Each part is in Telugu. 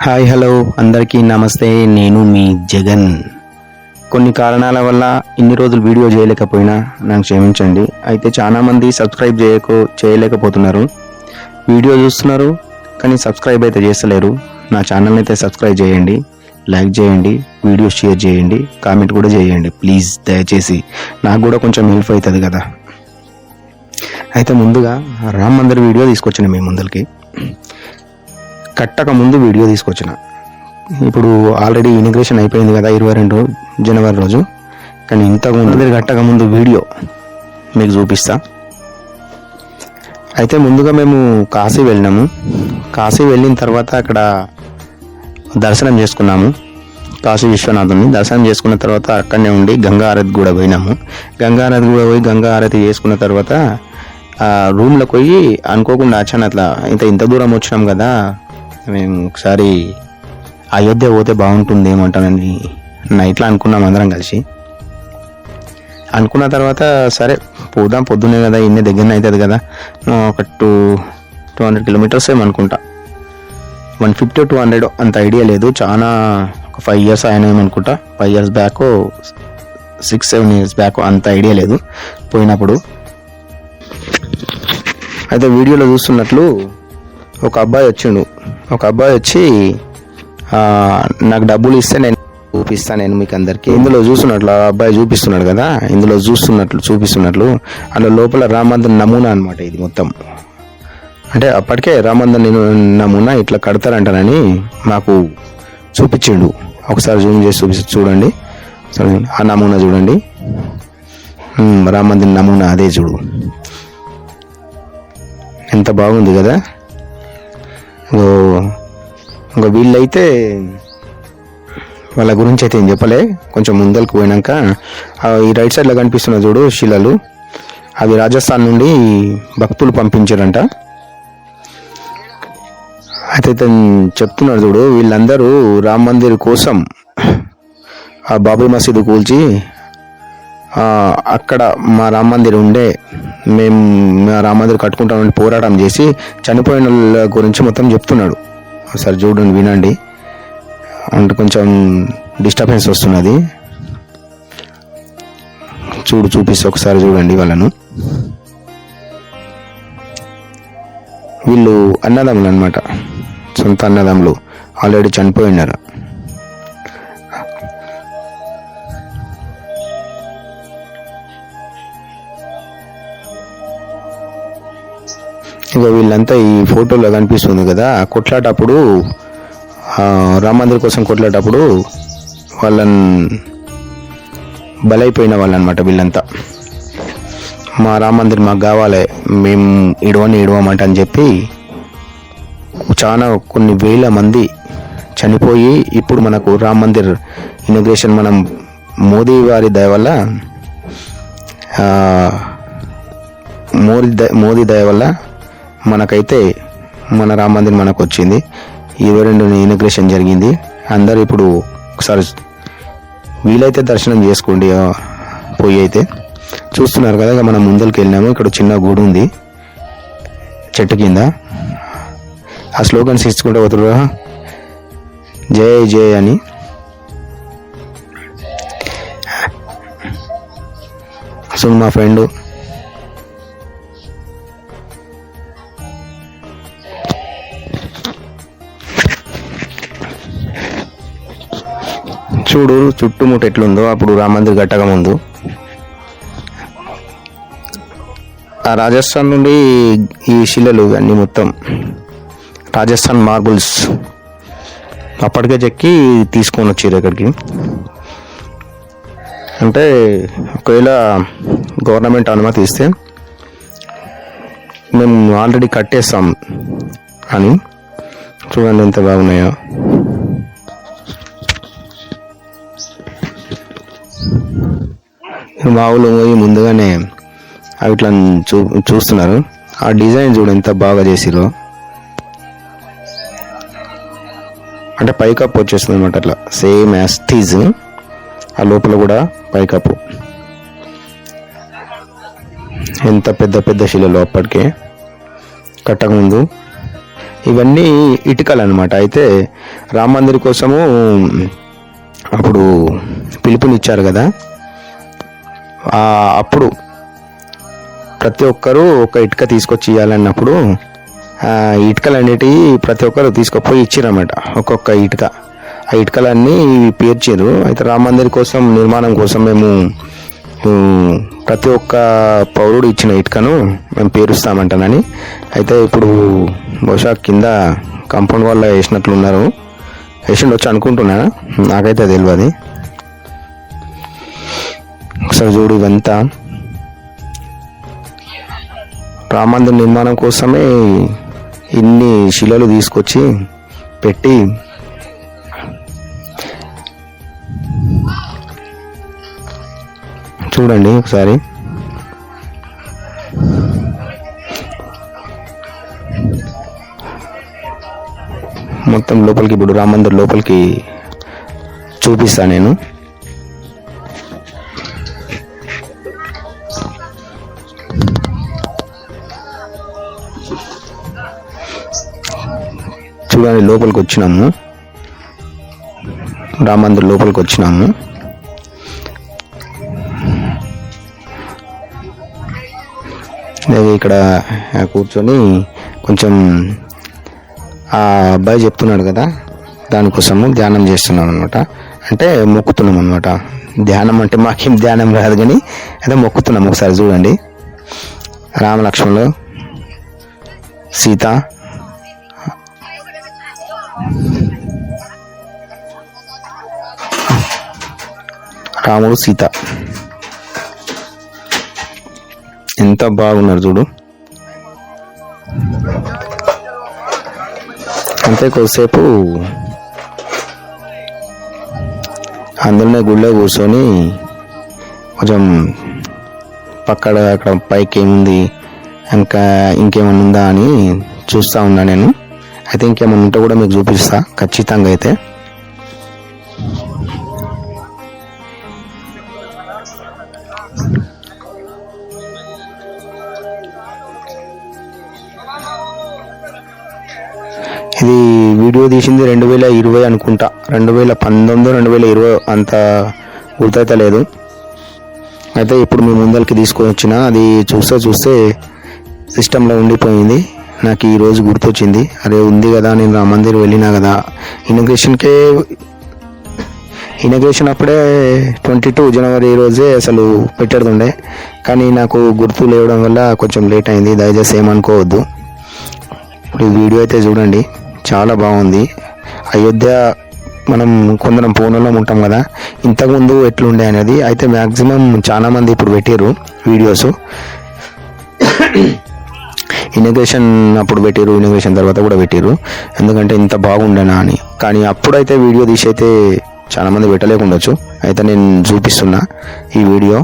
హాయ్ హలో అందరికీ నమస్తే. నేను మీ జగన్. కొన్ని కారణాల వల్ల ఇన్ని రోజులు వీడియో చేయలేకపోయినా నాకు క్షమించండి. అయితే చాలామంది సబ్స్క్రైబ్ చేయలేకపోతున్నారు. వీడియో చూస్తున్నారు కానీ సబ్స్క్రైబ్ అయితే చేస్తలేరు. నా ఛానల్ని అయితే సబ్స్క్రైబ్ చేయండి, లైక్ చేయండి, వీడియో షేర్ చేయండి, కామెంట్ కూడా చేయండి ప్లీజ్. దయచేసి నాకు కూడా కొంచెం హెల్ప్ అవుతుంది కదా. అయితే ముందుగా రామ్ మందిర్ వీడియో తీసుకొచ్చిన మీ ముందరికి. కట్టక ముందు వీడియో తీసుకొచ్చిన. ఇప్పుడు ఆల్రెడీ ఇనిగ్రేషన్ అయిపోయింది కదా 22 జనవరి రోజు. కానీ ఇంతకుముందు కట్టక ముందు వీడియో మీకు చూపిస్తా. అయితే ముందుగా మేము కాశీ వెళ్ళినాము. కాశీ వెళ్ళిన తర్వాత అక్కడ దర్శనం చేసుకున్నాము. కాశీ విశ్వనాథుని దర్శనం చేసుకున్న తర్వాత అక్కడనే ఉండి గంగా ఆరతి కూడా పోయినాము. గంగా ఆరతి కూడా పోయి గంగా ఆరతి చేసుకున్న తర్వాత రూమ్లోకి పోయి అనుకోకుండా వచ్చాను. అట్లా ఇంత దూరం వచ్చినాం కదా, మేము ఒకసారి అయోధ్య పోతే బాగుంటుంది ఏమంటానని నైట్లో అనుకున్నాం అందరం కలిసి. అనుకున్న తర్వాత సరే పోదాం, పొద్దున్నే కదా, ఇన్ని దగ్గరనే అవుతుంది కదా, ఒక 200 కిలోమీటర్స్ ఏమనుకుంటా, 150 200 అంత ఐడియా లేదు. చాలా ఒక 5 years ఆయన ఏమనుకుంటా, 5 years బ్యాక్ 6-7 years బ్యాక్, అంత ఐడియా లేదు పోయినప్పుడు. అయితే వీడియోలో చూస్తున్నట్లు ఒక అబ్బాయి వచ్చి నాకు డబ్బులు ఇస్తే నేను చూపిస్తాను నేను మీకు అందరికీ. ఇందులో చూస్తున్నట్లు ఆ అబ్బాయి చూపిస్తున్నాడు కదా, ఇందులో చూపిస్తున్నట్లు అందులో లోపల రామ్ మందిర్ నమూనా అనమాట ఇది మొత్తం. అంటే అప్పటికే రామ్ మందిర్ నమూనా ఇట్లా కడతారంటానని మాకు చూపించిండు. ఒకసారి జూమ్ చేసి చూడండి. సరే ఆ నమూనా చూడండి, రామ్ మందిర్ నమూనా అదే చూడు, ఎంత బాగుంది కదా. ఇంకా వీళ్ళైతే వాళ్ళ గురించి అయితే ఏం చెప్పలే. కొంచెం ముందరకు పోయినాక ఈ రైట్ సైడ్లో కనిపిస్తున్న చూడు శిలలు, అవి రాజస్థాన్ నుండి భక్తులు పంపించారంట. అయితే చెప్తున్నాడు చూడు, వీళ్ళందరూ రామ్ మందిర్ కోసం ఆ బాబరీ మసీదు కూల్చి అక్కడ మా రామ్ మందిర్ ఉండే మేము రామ్ మందిర్ కట్టుకుంటామని పోరాటం చేసి చనిపోయిన వాళ్ళ గురించి మొత్తం చెప్తున్నాడు. ఒకసారి చూడండి, వినండి. అంటే కొంచెం డిస్టర్బెన్స్ వస్తున్నది, చూపిస్తే ఒకసారి చూడండి వాళ్ళను. వీళ్ళు అన్నదమ్ములు అనమాట, సొంత అన్నదమ్ములు, ఆల్రెడీ చనిపోయినారు. ఇక వీళ్ళంతా ఈ ఫోటోలో కనిపిస్తుంది కదా, కొట్లాటప్పుడు రామ్ మందిర్ కోసం కొట్లాటప్పుడు వాళ్ళని బలైపోయిన వాళ్ళు అనమాట వీళ్ళంతా. మా రామ్ మందిర్ మాకు కావాలి, మేము ఇడవమంట అని చెప్పి చాలా కొన్ని వేల మంది చనిపోయి ఇప్పుడు మనకు రామ్ మందిర్ ఇనాగ్రేషన్ మనం మోదీ వారి దయ వల్ల మోదీ దయ వల్ల మనకైతే మన రామ్ మందిర్ మనకు వచ్చింది. 22 ఇనాగ్రేషన్ జరిగింది. అందరు ఇప్పుడు ఒకసారి వీలైతే దర్శనం చేసుకోండి. పోయి అయితే చూస్తున్నారు కదా, మనం ముందరికి వెళ్ళినాము. ఇక్కడ చిన్న గుడి ఉంది చెట్టు కింద. ఆ స్లోగన్స్ ఇచ్చుకుంటూ పోతున్నారు, జై జై అని. సో మా ఫ్రెండ్ చూడు చుట్టుముట్టు ఎట్లుందో అప్పుడు రామ్ మందిర్ కట్టక ముందు. ఆ రాజస్థాన్ నుండి ఈ శిలలు అన్నీ మొత్తం రాజస్థాన్ మార్బుల్స్ అప్పటికే చెక్కి తీసుకొని వచ్చారు ఇక్కడికి. అంటే ఒకవేళ గవర్నమెంట్ అనుమతి ఇస్తే మేము ఆల్రెడీ కట్టేస్తాం అని. చూడండి ఎంత బాగున్నాయో. మా ఊళ్ళో పోయి ముందుగానే అవి ఇట్లా చూస్తున్నారు. ఆ డిజైన్ చూడు ఎంత బాగా చేసిరో. అంటే పైకప్పు వచ్చేస్తుంది అనమాట, అట్లా సేమ్ యాజ్ టీజ్. ఆ లోపల కూడా పైకప్పు. ఎంత పెద్ద పెద్ద శిలలు అప్పటికే కట్టకముందు. ఇవన్నీ ఇటుకలు అనమాట. అయితే రామ మందిర్ కోసము అప్పుడు పిలుపునిచ్చారు కదా, అప్పుడు ప్రతి ఒక్కరూ ఒక ఇటుక తీసుకొచ్చి ఇవ్వాలన్నప్పుడు ఇటుకలు అనేటివి ప్రతి ఒక్కరు తీసుకుపోయి ఇచ్చిరన్నమాట. ఒక్కొక్క ఇటుక, ఆ ఇటుకలన్నీ పేర్చారు. అయితే రామ మందిర్ కోసం నిర్మాణం కోసం మేము ప్రతి ఒక్క పౌరుడు ఇచ్చిన ఇటుకను మేము పేరుస్తామంటానని. అయితే ఇప్పుడు బహుశా కింద కాంపౌండ్ వాళ్ళ వేసినట్లున్నారు, వేసిండొచ్చు అనుకుంటున్నా, నాకైతే తెలియదు. ఒకసారి చూడు, ఇవంతా రామ మందిర్ నిర్మాణం కోసమే ఇన్ని శిలలు తీసుకొచ్చి పెట్టి చూడండి ఒకసారి. మొత్తం లోపలికి, ఇప్పుడు రామ మందిర్ లోపలికి చూపిస్తాను నేను. చూడండి, లోపలికి వచ్చినాము, రామ మందిర్ లోపలికి వచ్చినాము. ఇక్కడ కూర్చొని కొంచెం ఆ అబ్బాయి చెప్తున్నాడు కదా, దానికోసము ధ్యానం చేస్తున్నాం అనమాట. అంటే మొక్కుతున్నాం అనమాట. ధ్యానం అంటే మాకేం ధ్యానం రాదు కానీ అదే మొక్కుతున్నాం. ఒకసారి చూడండి, రామ లక్ష్మణులు, సీత, రాముడు, సీత ఎంత బాగున్నారు చూడు. అంతే, కొద్దిసేపు అందులోనే గుళ్ళో కూర్చొని కొంచెం అక్కడ పైకి ఏముంది, ఇంకా ఇంకేమన్నా ఉందా అని చూస్తూ ఉన్నా నేను. అయితే ఇంకేమన్నా ఉంటే కూడా మీకు చూపిస్తా ఖచ్చితంగా. అయితే ఇది వీడియో తీసింది 2020 అనుకుంటా, 2019, 2020 అంత గుర్తయితే లేదు. అయితే ఇప్పుడు మీ ముందరికి తీసుకొని వచ్చిన, అది చూస్తే సిస్టంలో ఉండిపోయింది. నాకు ఈరోజు గుర్తొచ్చింది, అరే ఉంది కదా, నేను రామ మందిర్ వెళ్ళినా కదా ఇనాగ్రేషన్ అప్పుడే 22 జనవరి రోజే అసలు పెట్టేడుతుండే, కానీ నాకు గుర్తు లేవడం వల్ల కొంచెం లేట్ అయింది. దయచేసి ఏమనుకోవద్దు. ఇప్పుడు ఈ వీడియో అయితే చూడండి, చాలా బాగుంది. అయోధ్య మనం కొందరం ఫోన్లో ఉంటాం కదా, ఇంతకుముందు ఎట్లుండే అనేది. అయితే మ్యాక్సిమం చాలామంది ఇప్పుడు పెట్టారు వీడియోస్, ఇనాగ్రేషన్ అప్పుడు పెట్టారు, ఇనాగ్రేషన్ తర్వాత కూడా పెట్టారు, ఎందుకంటే ఇంత బాగుండేనా అని. కానీ అప్పుడైతే వీడియో తీసి అయితే చాలామంది పెట్టలేకుండొచ్చు. అయితే నేను చూపిస్తున్నా ఈ వీడియో.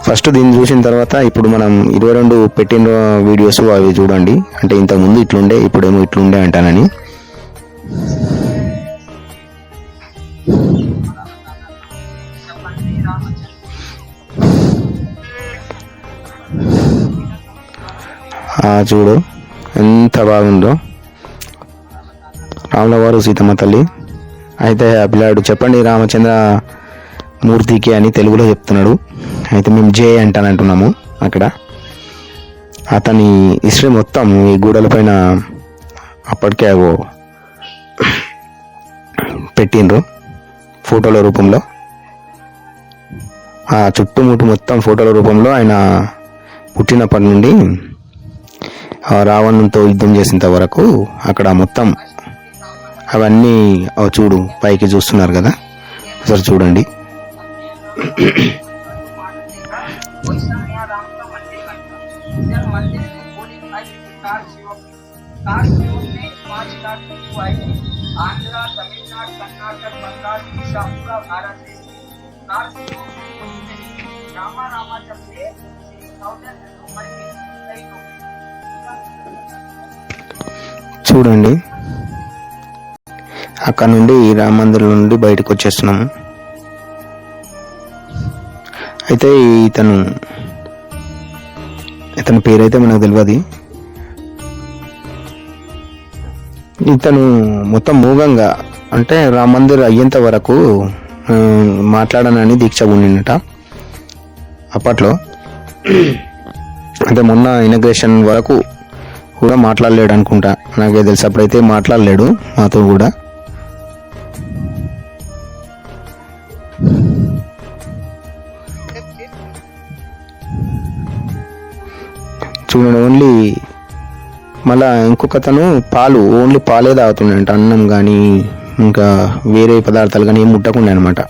ఫస్ట్ దీన్ని చూసిన తర్వాత ఇప్పుడు మనం 22 పెట్టిన వీడియోస్ అవి చూడండి. అంటే ఇంతకుముందు ఇట్లుండే, ఇప్పుడేమో ఇట్లుండే అంటానని. చూడు ఎంత బాగుందో రాముల వారు, సీతమ్మ తల్లి. అయితే ఆ పిల్లాడు చెప్పండి రామచంద్ర మూర్తికి అని తెలుగులో చెప్తున్నాడు. అయితే మేము జే అంటున్నాము. అక్కడ అతని హిస్టరీ మొత్తం ఈ గూడల పైన అప్పటికే పెట్టిండ్రు ఫోటోల రూపంలో. ఆ చుట్టుముట్టు మొత్తం ఫోటోల రూపంలో ఆయన పుట్టినప్పటి నుండి రావణునితో యుద్ధం చేసేంత వరకు అక్కడ మొత్తం అవన్నీ చూడు, పైకి చూస్తున్నారు కదా, ఒకసారి చూడండి. చూడండి, అక్కడ నుండి రామ మందిరం నుండి బయటకు వచ్చేస్తున్నాము. అయితే ఇతని పేరైతే మనకు తెలియదు. ఇతను మొత్తం మూగంగా అంటే రామ మందిర్ అయ్యేంత వరకు మాట్లాడనని దీక్ష ఉండినట అప్పట్లో. అంటే మొన్న ఇనాగ్రేషన్ వరకు కూడా మాట్లాడలేడు అనుకుంటా, నాకే తెలిసి. అప్పుడైతే మాట్లాడలేడు మాతో కూడా. చూడండి, ఓన్లీ మళ్ళా ఇంకొకతను ఓన్లీ పాలే తాగుతుండంట, అన్నం కానీ ఇంకా వేరే పదార్థాలు కానీ ఏం ముట్టకుండా అనమాట.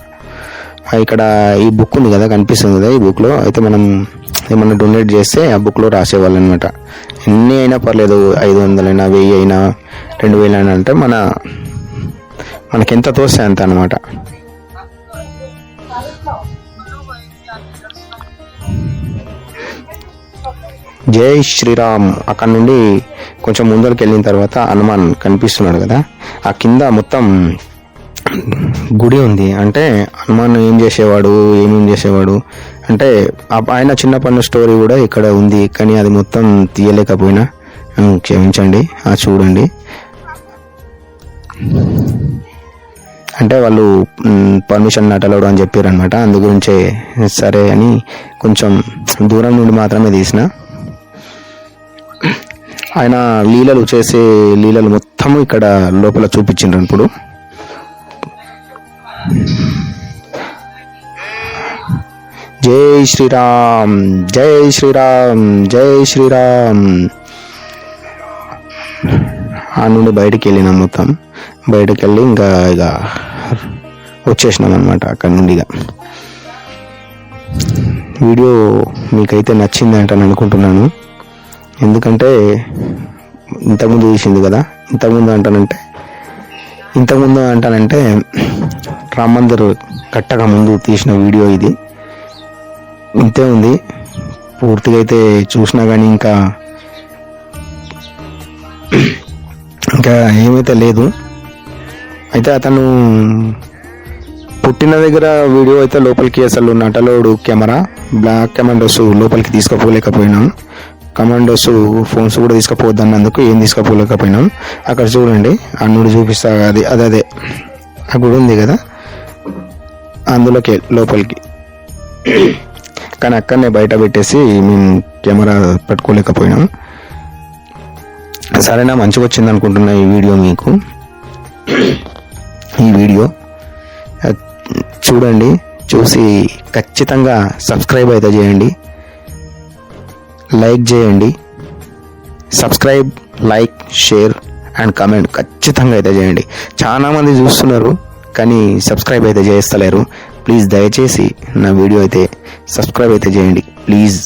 ఇక్కడ ఈ బుక్ ఉంది కదా, కనిపిస్తుంది కదా, ఈ బుక్లో అయితే మనం ఏమన్నా డొనేట్ చేస్తే ఆ బుక్లో రాసేవాళ్ళు అనమాట. ఎన్ని అయినా పర్లేదు, 500 అయినా 1000 అయినా 2000 అయినా, అంటే మనకి ఎంత తోస్తే అంత అనమాట. జై శ్రీరామ్. అక్కడ నుండి కొంచెం ముందరికి వెళ్ళిన తర్వాత హనుమాన్ కనిపిస్తున్నాడు కదా, ఆ కింద మొత్తం గుడి ఉంది. అంటే హనుమాన్ ఏం చేసేవాడు, ఏమేం చేసేవాడు అంటే ఆయన చిన్నప్పటి స్టోరీ కూడా ఇక్కడ ఉంది, కానీ అది మొత్తం తీయలేకపోయినా క్షమించండి. చూడండి, అంటే వాళ్ళు పర్మిషన్ నటలవడం అని చెప్పారు అనమాట. అందు గురించే సరే అని కొంచెం దూరం నుండి మాత్రమే తీసిన. ఆయన చేసే లీలలు మొత్తం ఇక్కడ లోపల చూపించిండ్రు. ఇప్పుడు జై శ్రీరామ్, జై శ్రీరామ్, జై శ్రీరామ్. ఆ నుండి బయటికి వెళ్ళినాం, మొత్తం బయటకు వెళ్ళి ఇంకా వచ్చేసినాం అనమాట అక్కడ నుండి. వీడియో మీకైతే నచ్చింది అంటాను అనుకుంటున్నాను. ఎందుకంటే ఇంతకుముందు తీసింది కదా, ఇంతకుముందు అంటానంటే రామ మందిర్ కట్టక ముందు తీసిన వీడియో ఇది. ఇంతే ఉంది, పూర్తిగా అయితే చూసినా కానీ ఇంకా ఏమైతే లేదు. అయితే అతను పుట్టిన దగ్గర వీడియో అయితే లోపలికి అసలు నటలోడు కెమెరా బ్లాక్ కమాండోస్ లోపలికి తీసుకుపోలేకపోయినాం. కమాండోస్ ఫోన్స్ కూడా తీసుకుపోవద్దన్నందుకు ఏం తీసుకుపోలేకపోయినాం. అక్కడ చూడండి, అన్నుడు చూపిస్తా, అదే ఆ గుడి ఉంది కదా, అందులోకి లోపలికి. కానీ అక్కడనే బయట పెట్టేసి మేము కెమెరా పెట్టుకోలేకపోయినాం. సరేనా, మంచిగా వచ్చింది అనుకుంటున్నా ఈ వీడియో మీకు. ఈ వీడియో చూడండి, చూసి ఖచ్చితంగా సబ్స్క్రైబ్ అయితే చేయండి, లైక్ చేయండి. Subscribe, like, share and comment ఖచ్చితంగా అయితే చేయండి. చాలామంది చూస్తున్నారు కానీ సబ్స్క్రైబ్ అయితే చేస్తలేరు. ప్లీజ్ దయచేసి నా వీడియో అయితే సబ్స్క్రైబ్ అయితే చేయండి ప్లీజ్.